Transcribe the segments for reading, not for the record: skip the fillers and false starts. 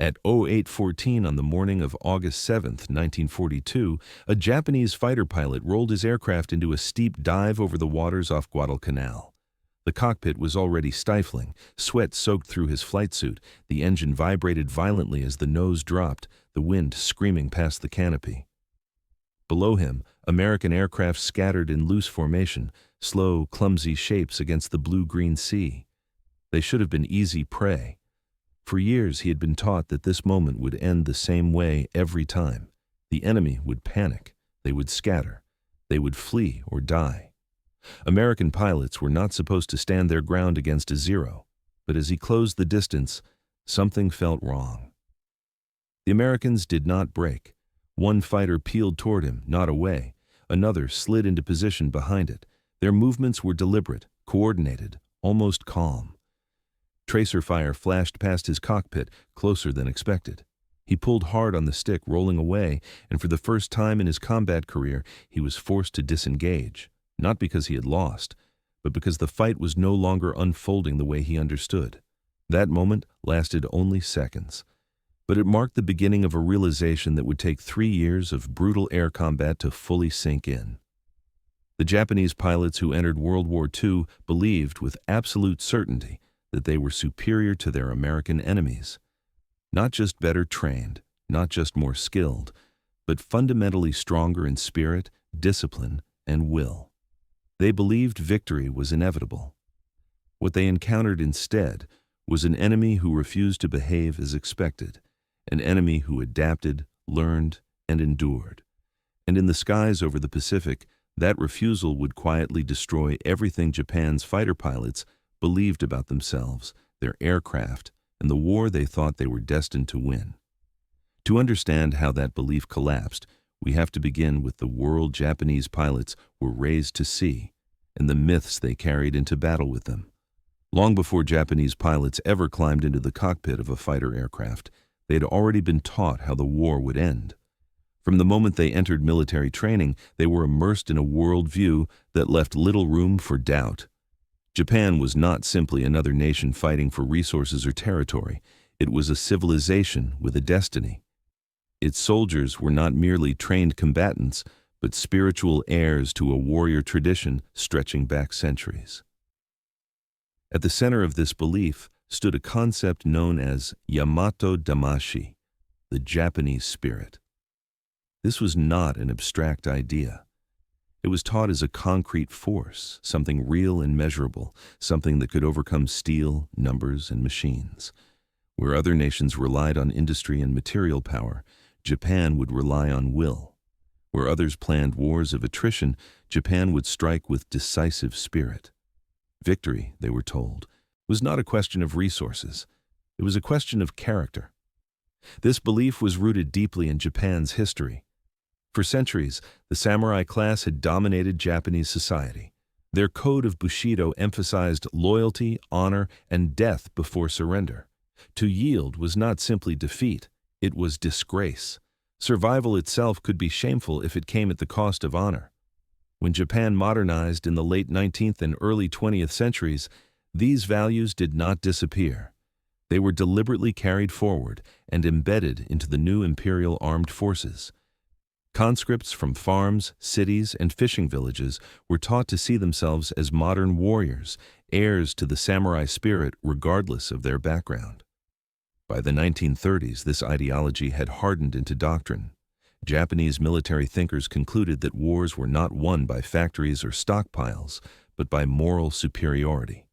At 08:14 on the morning of August 7, 1942, a Japanese fighter pilot rolled his aircraft into a steep dive over the waters off Guadalcanal. The cockpit was already stifling, sweat soaked through his flight suit, the engine vibrated violently as the nose dropped, the wind screaming past the canopy. Below him, American aircraft scattered in loose formation, slow, clumsy shapes against the blue-green sea. They should have been easy prey. For years he had been taught that this moment would end the same way every time. The enemy would panic, they would scatter, they would flee or die. American pilots were not supposed to stand their ground against a zero, but as he closed the distance, something felt wrong. The Americans did not break. One fighter peeled toward him, not away. Another slid into position behind it. Their movements were deliberate, coordinated, almost calm. Tracer fire flashed past his cockpit, closer than expected. He pulled hard on the stick, rolling away, and for the first time in his combat career, he was forced to disengage, not because he had lost, but because the fight was no longer unfolding the way he understood. That moment lasted only seconds, but it marked the beginning of a realization that would take 3 years of brutal air combat to fully sink in. The Japanese pilots who entered World War II believed with absolute certainty that they were superior to their American enemies. Not just better trained, not just more skilled, but fundamentally stronger in spirit, discipline, and will. They believed victory was inevitable. What they encountered instead was an enemy who refused to behave as expected, an enemy who adapted, learned, and endured. And in the skies over the Pacific, that refusal would quietly destroy everything Japan's fighter pilots believed about themselves, their aircraft, and the war they thought they were destined to win. To understand how that belief collapsed, we have to begin with the world Japanese pilots were raised to see and the myths they carried into battle with them. Long before Japanese pilots ever climbed into the cockpit of a fighter aircraft, they had already been taught how the war would end. From the moment they entered military training, they were immersed in a worldview that left little room for doubt. Japan was not simply another nation fighting for resources or territory. It was a civilization with a destiny. Its soldiers were not merely trained combatants, but spiritual heirs to a warrior tradition stretching back centuries. At the center of this belief stood a concept known as Yamato Damashi, the Japanese spirit. This was not an abstract idea. It was taught as a concrete force, something real and measurable, something that could overcome steel, numbers, and machines. Where other nations relied on industry and material power, Japan would rely on will. Where others planned wars of attrition, Japan would strike with decisive spirit. Victory, they were told, was not a question of resources. It was a question of character. This belief was rooted deeply in Japan's history. For centuries, the samurai class had dominated Japanese society. Their code of Bushido emphasized loyalty, honor, and death before surrender. To yield was not simply defeat, it was disgrace. Survival itself could be shameful if it came at the cost of honor. When Japan modernized in the late 19th and early 20th centuries, these values did not disappear. They were deliberately carried forward and embedded into the new imperial armed forces. Conscripts from farms, cities, and fishing villages were taught to see themselves as modern warriors, heirs to the samurai spirit regardless of their background. By the 1930s, this ideology had hardened into doctrine. Japanese military thinkers concluded that wars were not won by factories or stockpiles, but by moral superiority.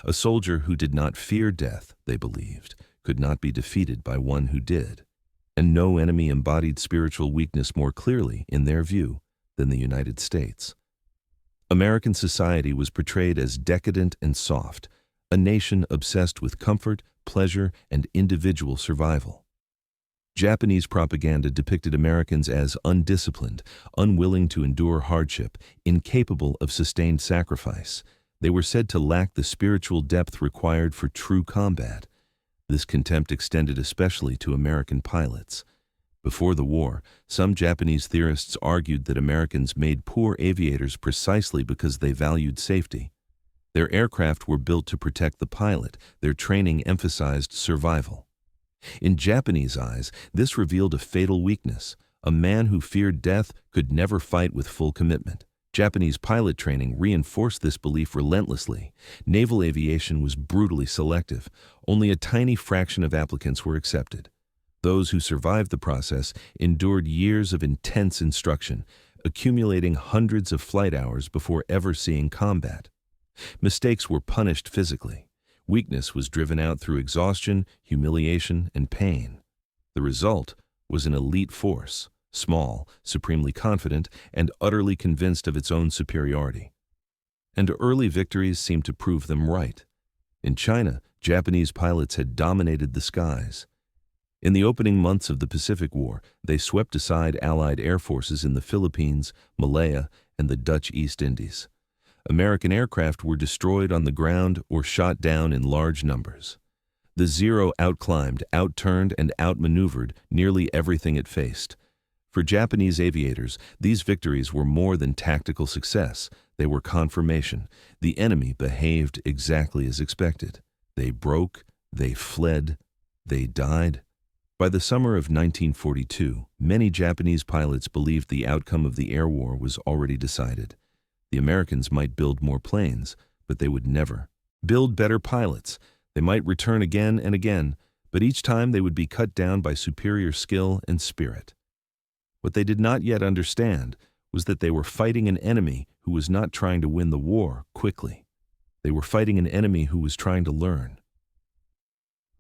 A soldier who did not fear death, they believed, could not be defeated by one who did. And no enemy embodied spiritual weakness more clearly, in their view, than the United States. American society was portrayed as decadent and soft, a nation obsessed with comfort, pleasure, and individual survival. Japanese propaganda depicted Americans as undisciplined, unwilling to endure hardship, incapable of sustained sacrifice. They were said to lack the spiritual depth required for true combat. This contempt extended especially to American pilots. Before the war, some Japanese theorists argued that Americans made poor aviators precisely because they valued safety. Their aircraft were built to protect the pilot, their training emphasized survival. In Japanese eyes, this revealed a fatal weakness. A man who feared death could never fight with full commitment. Japanese pilot training reinforced this belief relentlessly. Naval aviation was brutally selective. Only a tiny fraction of applicants were accepted. Those who survived the process endured years of intense instruction, accumulating hundreds of flight hours before ever seeing combat. Mistakes were punished physically. Weakness was driven out through exhaustion, humiliation, and pain. The result was an elite force, small, supremely confident, and utterly convinced of its own superiority. And early victories seemed to prove them right. In China, Japanese pilots had dominated the skies. In the opening months of the Pacific War, they swept aside Allied air forces in the Philippines, Malaya, and the Dutch East Indies. American aircraft were destroyed on the ground or shot down in large numbers. The Zero outclimbed, outturned, and outmaneuvered nearly everything it faced. For Japanese aviators, these victories were more than tactical success. They were confirmation. The enemy behaved exactly as expected. They broke, they fled, they died. By the summer of 1942, many Japanese pilots believed the outcome of the air war was already decided. The Americans might build more planes, but they would never build better pilots. They might return again and again, but each time they would be cut down by superior skill and spirit. What they did not yet understand was that they were fighting an enemy who was not trying to win the war quickly. They were fighting an enemy who was trying to learn.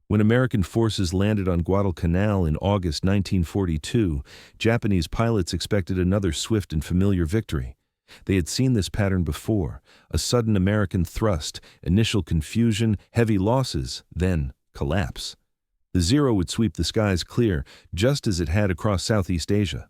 When American forces landed on Guadalcanal in August 1942, Japanese pilots expected another swift and familiar victory. They had seen this pattern before: a sudden American thrust, initial confusion, heavy losses, then collapse. The Zero would sweep the skies clear, just as it had across Southeast Asia.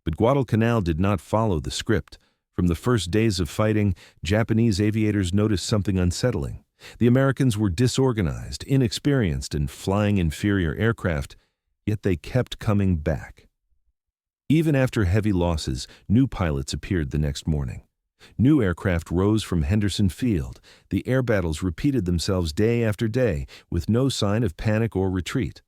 But Guadalcanal did not follow the script. From the first days of fighting, Japanese aviators noticed something unsettling. The Americans were disorganized, inexperienced, and flying inferior aircraft, yet they kept coming back. Even after heavy losses, new pilots appeared the next morning. New aircraft rose from Henderson Field. The air battles repeated themselves day after day, with no sign of panic or retreat.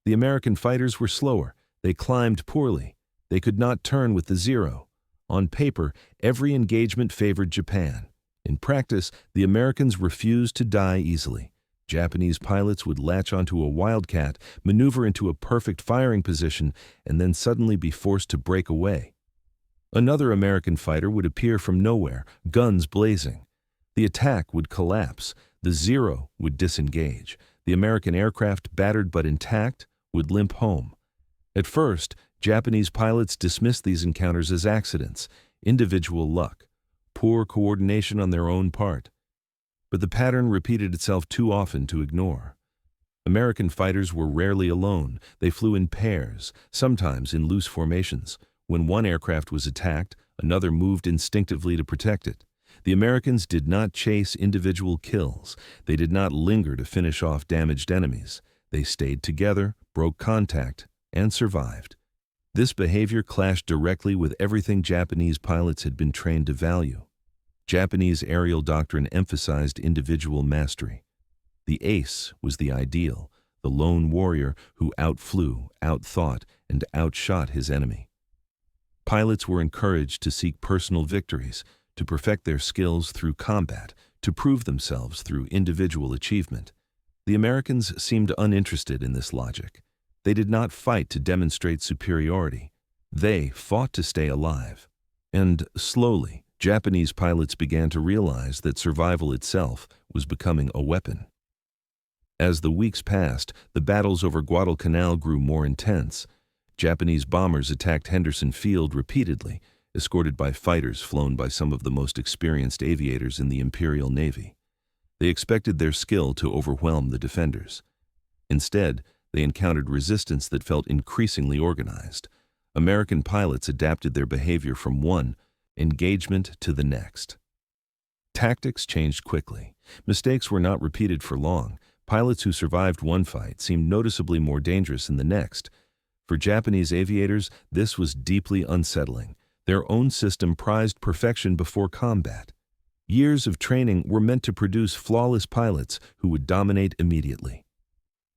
The American fighters were slower. They climbed poorly. They could not turn with the Zero. On paper, every engagement favored Japan. In practice, the Americans refused to die easily. Japanese pilots would latch onto a wildcat, maneuver into a perfect firing position, and then suddenly be forced to break away. Another American fighter would appear from nowhere, guns blazing. The attack would collapse. The Zero would disengage. The American aircraft, battered but intact, would limp home. At first, Japanese pilots dismissed these encounters as accidents, individual luck, poor coordination on their own part. But the pattern repeated itself too often to ignore. American fighters were rarely alone. They flew in pairs, sometimes in loose formations. When one aircraft was attacked, another moved instinctively to protect it. The Americans did not chase individual kills. They did not linger to finish off damaged enemies. They stayed together, broke contact, and survived. This behavior clashed directly with everything Japanese pilots had been trained to value. Japanese aerial doctrine emphasized individual mastery. The ace was the ideal, the lone warrior who outflew, outthought, and outshot his enemy. Pilots were encouraged to seek personal victories, to perfect their skills through combat, to prove themselves through individual achievement. The Americans seemed uninterested in this logic. They did not fight to demonstrate superiority. They fought to stay alive. And slowly, Japanese pilots began to realize that survival itself was becoming a weapon. As the weeks passed, the battles over Guadalcanal grew more intense. Japanese bombers attacked Henderson Field repeatedly, escorted by fighters flown by some of the most experienced aviators in the Imperial Navy. They expected their skill to overwhelm the defenders. Instead, they encountered resistance that felt increasingly organized. American pilots adapted their behavior from one engagement to the next. Tactics changed quickly. Mistakes were not repeated for long. Pilots who survived one fight seemed noticeably more dangerous in the next. For Japanese aviators, this was deeply unsettling. Their own system prized perfection before combat. Years of training were meant to produce flawless pilots who would dominate immediately.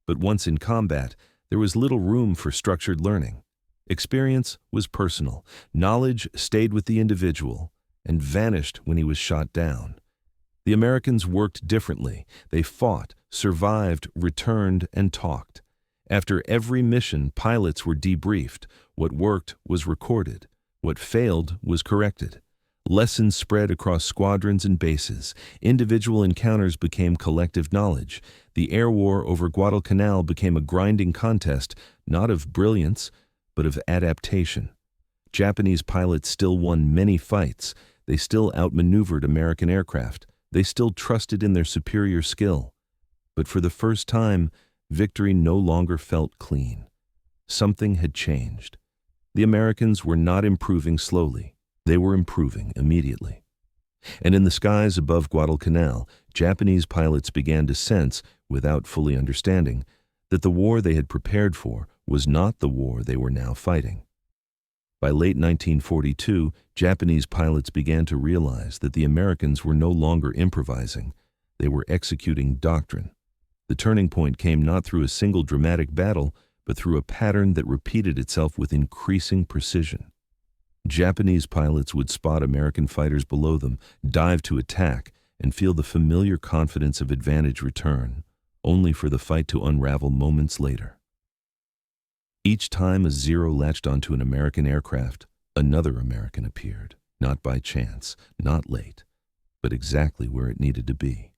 But once in combat, There was little room for structured learning. Experience was personal. Knowledge stayed with the individual and vanished when he was shot down. The Americans worked differently. They fought, survived, returned, and talked. After every mission, pilots were debriefed. What worked was recorded. What failed was corrected. Lessons spread across squadrons and bases. Individual encounters became collective knowledge. The air war over Guadalcanal became a grinding contest, not of brilliance, but of adaptation. Japanese pilots still won many fights. They still outmaneuvered American aircraft. They still trusted in their superior skill. But for the first time, victory no longer felt clean. Something had changed. The Americans were not improving slowly. They were improving immediately. And in the skies above Guadalcanal, Japanese pilots began to sense, without fully understanding, that the war they had prepared for was not the war they were now fighting. By late 1942, Japanese pilots began to realize that the Americans were no longer improvising. They were executing doctrine. The turning point came not through a single dramatic battle, but through a pattern that repeated itself with increasing precision. Japanese pilots would spot American fighters below them, dive to attack, and feel the familiar confidence of advantage return, only for the fight to unravel moments later. Each time a Zero latched onto an American aircraft, another American appeared, not by chance, not late, but exactly where it needed to be.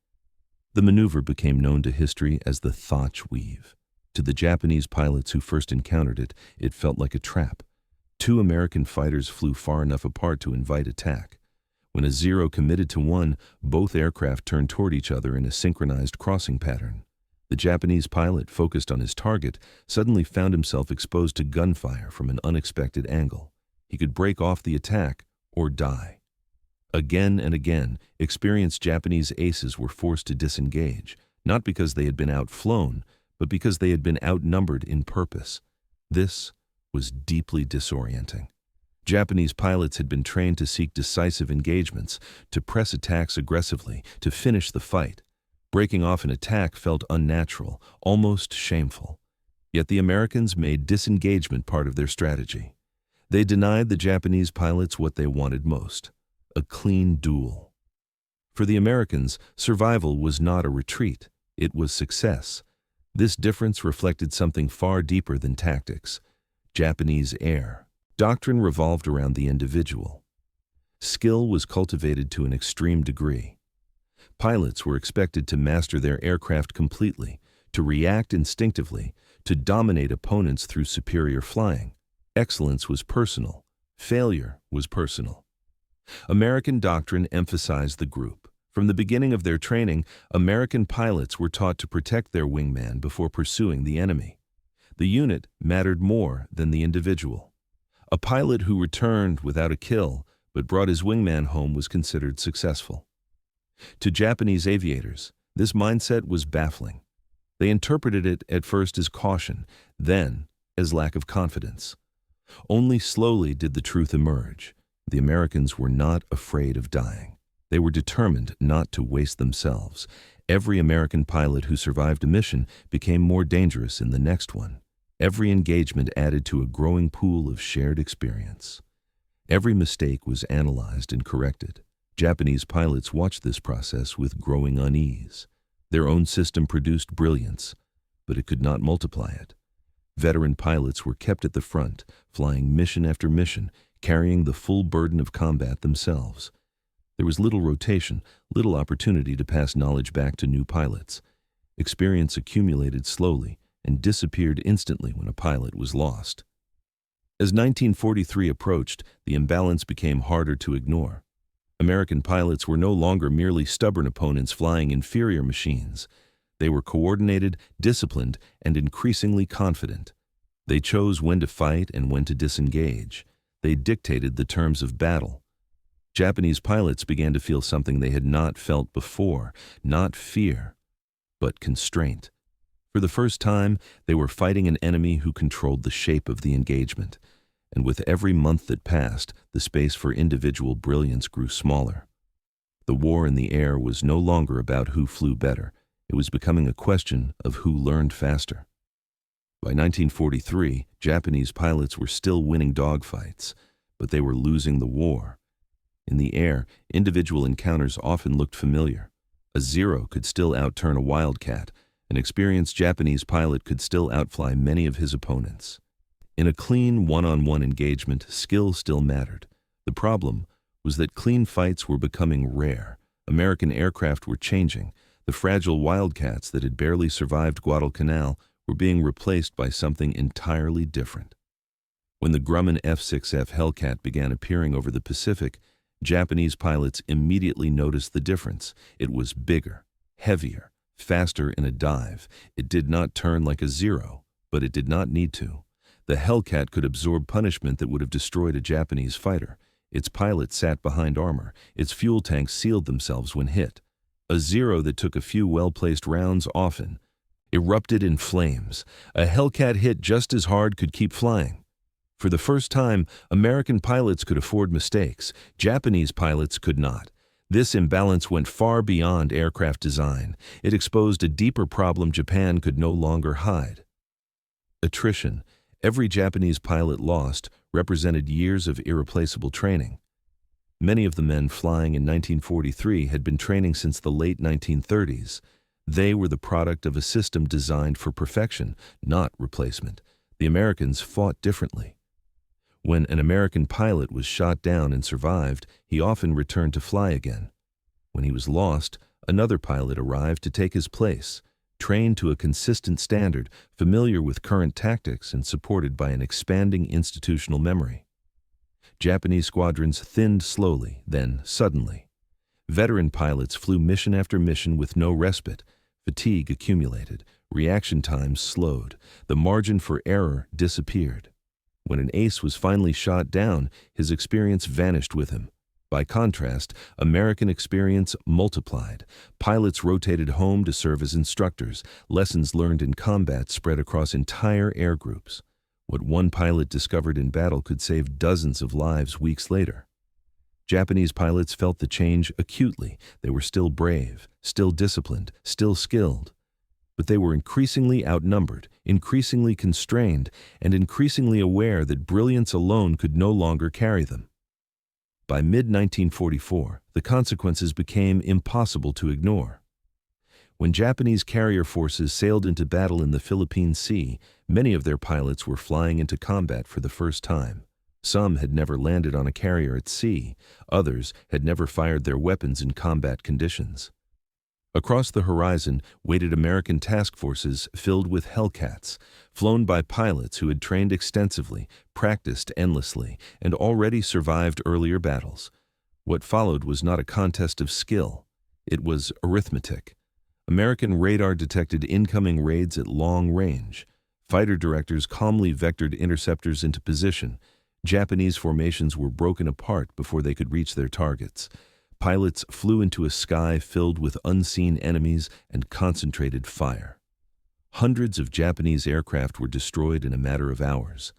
The maneuver became known to history as the Thach Weave. To the Japanese pilots who first encountered it, it felt like a trap. Two American fighters flew far enough apart to invite attack. When a Zero committed to one, both aircraft turned toward each other in a synchronized crossing pattern. The Japanese pilot, focused on his target, suddenly found himself exposed to gunfire from an unexpected angle. He could break off the attack or die. Again and again, experienced Japanese aces were forced to disengage, not because they had been outflown, but because they had been outnumbered in purpose. This was deeply disorienting. Japanese pilots had been trained to seek decisive engagements, to press attacks aggressively, to finish the fight. Breaking off an attack felt unnatural, almost shameful. Yet the Americans made disengagement part of their strategy. They denied the Japanese pilots what they wanted most: a clean duel. For the Americans, survival was not a retreat, it was success. This difference reflected something far deeper than tactics. Japanese air doctrine revolved around the individual. Skill was cultivated to an extreme degree. Pilots were expected to master their aircraft completely, to react instinctively, to dominate opponents through superior flying. Excellence was personal. Failure was personal. American doctrine emphasized the group. From the beginning of their training, American pilots were taught to protect their wingman before pursuing the enemy. The unit mattered more than the individual. A pilot who returned without a kill but brought his wingman home was considered successful. To Japanese aviators, this mindset was baffling. They interpreted it at first as caution, then as lack of confidence. Only slowly did the truth emerge. The Americans were not afraid of dying. They were determined not to waste themselves. Every American pilot who survived a mission became more dangerous in the next one. Every engagement added to a growing pool of shared experience. Every mistake was analyzed and corrected. Japanese pilots watched this process with growing unease. Their own system produced brilliance, but it could not multiply it. Veteran pilots were kept at the front, flying mission after mission, carrying the full burden of combat themselves. There was little rotation, little opportunity to pass knowledge back to new pilots. Experience accumulated slowly and disappeared instantly when a pilot was lost. As 1943 approached, the imbalance became harder to ignore. American pilots were no longer merely stubborn opponents flying inferior machines. They were coordinated, disciplined, and increasingly confident. They chose when to fight and when to disengage. They dictated the terms of battle. Japanese pilots began to feel something they had not felt before, not fear, but constraint. For the first time, they were fighting an enemy who controlled the shape of the engagement. And with every month that passed, the space for individual brilliance grew smaller. The war in the air was no longer about who flew better. It was becoming a question of who learned faster. By 1943, Japanese pilots were still winning dogfights, but they were losing the war. In the air, individual encounters often looked familiar. A Zero could still outturn a Wildcat. An experienced Japanese pilot could still outfly many of his opponents. In a clean one-on-one engagement, skill still mattered. The problem was that clean fights were becoming rare. American aircraft were changing. The fragile Wildcats that had barely survived Guadalcanal were being replaced by something entirely different. When the Grumman F-6F Hellcat began appearing over the Pacific, Japanese pilots immediately noticed the difference. It was bigger, heavier, faster in a dive. It did not turn like a Zero, but it did not need to. The Hellcat could absorb punishment that would have destroyed a Japanese fighter. Its pilot sat behind armor. Its fuel tanks sealed themselves when hit. A Zero that took a few well-placed rounds often erupted in flames. A Hellcat hit just as hard could keep flying. For the first time, American pilots could afford mistakes. Japanese pilots could not. This imbalance went far beyond aircraft design. It exposed a deeper problem Japan could no longer hide. Attrition. Every Japanese pilot lost represented years of irreplaceable training. Many of the men flying in 1943 had been training since the late 1930s. They were the product of a system designed for perfection, not replacement. The Americans fought differently. When an American pilot was shot down and survived, he often returned to fly again. When he was lost, another pilot arrived to take his place, trained to a consistent standard, familiar with current tactics, and supported by an expanding institutional memory. Japanese squadrons thinned slowly, then suddenly. Veteran pilots flew mission after mission with no respite. Fatigue accumulated. Reaction times slowed. The margin for error disappeared. When an ace was finally shot down, his experience vanished with him. By contrast, American experience multiplied. Pilots rotated home to serve as instructors. Lessons learned in combat spread across entire air groups. What one pilot discovered in battle could save dozens of lives weeks later. Japanese pilots felt the change acutely. They were still brave, still disciplined, still skilled. But they were increasingly outnumbered, increasingly constrained, and increasingly aware that brilliance alone could no longer carry them. By mid-1944, the consequences became impossible to ignore. When Japanese carrier forces sailed into battle in the Philippine Sea, many of their pilots were flying into combat for the first time. Some had never landed on a carrier at sea. Others had never fired their weapons in combat conditions. Across the horizon waited American task forces filled with Hellcats, flown by pilots who had trained extensively, practiced endlessly, and already survived earlier battles. What followed was not a contest of skill. It was arithmetic. American radar detected incoming raids at long range. Fighter directors calmly vectored interceptors into position. Japanese formations were broken apart before they could reach their targets. Pilots flew into a sky filled with unseen enemies and concentrated fire. Hundreds of Japanese aircraft were destroyed in a matter of hours.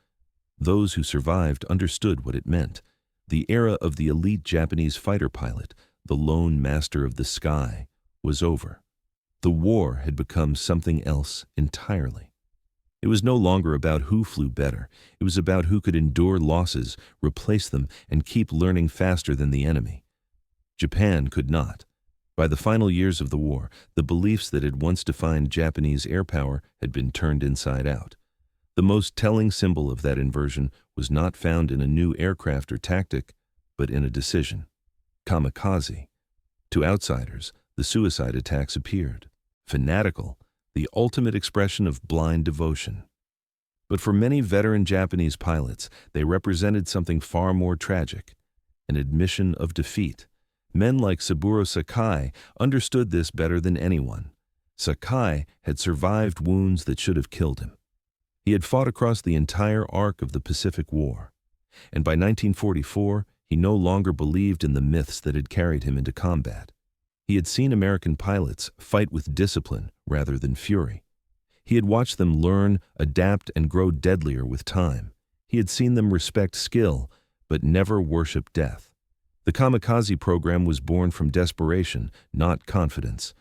Those who survived understood what it meant. The era of the elite Japanese fighter pilot, the lone master of the sky, was over. The war had become something else entirely. It was no longer about who flew better. It was about who could endure losses, replace them, and keep learning faster than the enemy. Japan could not. By the final years of the war, the beliefs that had once defined Japanese air power had been turned inside out. The most telling symbol of that inversion was not found in a new aircraft or tactic, but in a decision. Kamikaze. To outsiders, the suicide attacks appeared. Fanatical, the ultimate expression of blind devotion. But for many veteran Japanese pilots, they represented something far more tragic, an admission of defeat. Men like Saburō Sakai understood this better than anyone. Sakai had survived wounds that should have killed him. He had fought across the entire arc of the Pacific War, and by 1944, he no longer believed in the myths that had carried him into combat. He had seen American pilots fight with discipline rather than fury. He had watched them learn, adapt, and grow deadlier with time. He had seen them respect skill, but never worship death. The kamikaze program was born from desperation, not confidence.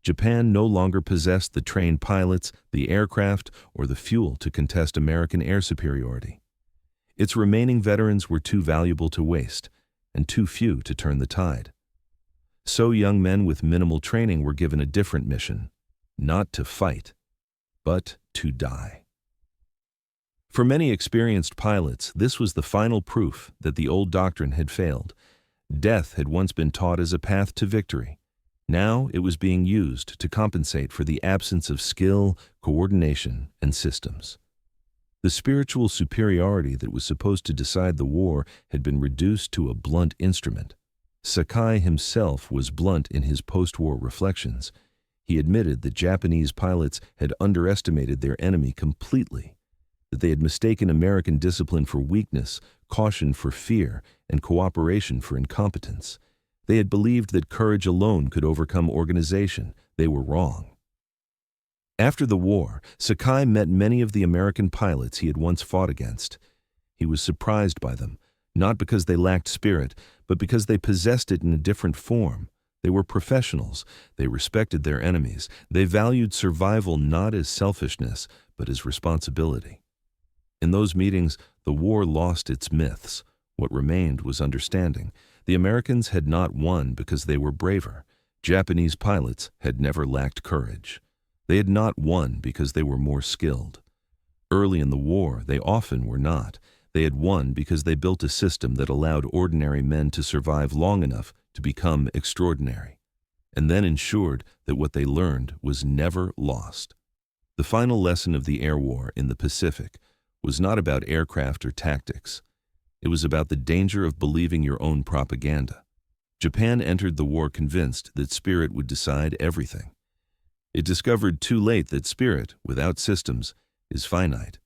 Japan no longer possessed the trained pilots, the aircraft, or the fuel to contest American air superiority. Its remaining veterans were too valuable to waste, and too few to turn the tide. So young men with minimal training were given a different mission, not to fight, but to die. For many experienced pilots, this was the final proof that the old doctrine had failed. Death had once been taught as a path to victory. Now it was being used to compensate for the absence of skill, coordination, and systems. The spiritual superiority that was supposed to decide the war had been reduced to a blunt instrument. Sakai himself was blunt in his post-war reflections. He admitted that Japanese pilots had underestimated their enemy completely, that they had mistaken American discipline for weakness, caution for fear, and cooperation for incompetence. They had believed that courage alone could overcome organization. They were wrong. After the war, Sakai met many of the American pilots he had once fought against. He was surprised by them, not because they lacked spirit, but because they possessed it in a different form. They were professionals. They respected their enemies. They valued survival not as selfishness, but as responsibility. In those meetings, the war lost its myths. What remained was understanding. The Americans had not won because they were braver. Japanese pilots had never lacked courage. They had not won because they were more skilled. Early in the war, they often were not. They had won because they built a system that allowed ordinary men to survive long enough to become extraordinary, and then ensured that what they learned was never lost. The final lesson of the air war in the Pacific was not about aircraft or tactics. It was about the danger of believing your own propaganda. Japan entered the war convinced that spirit would decide everything. It discovered too late that spirit, without systems, is finite.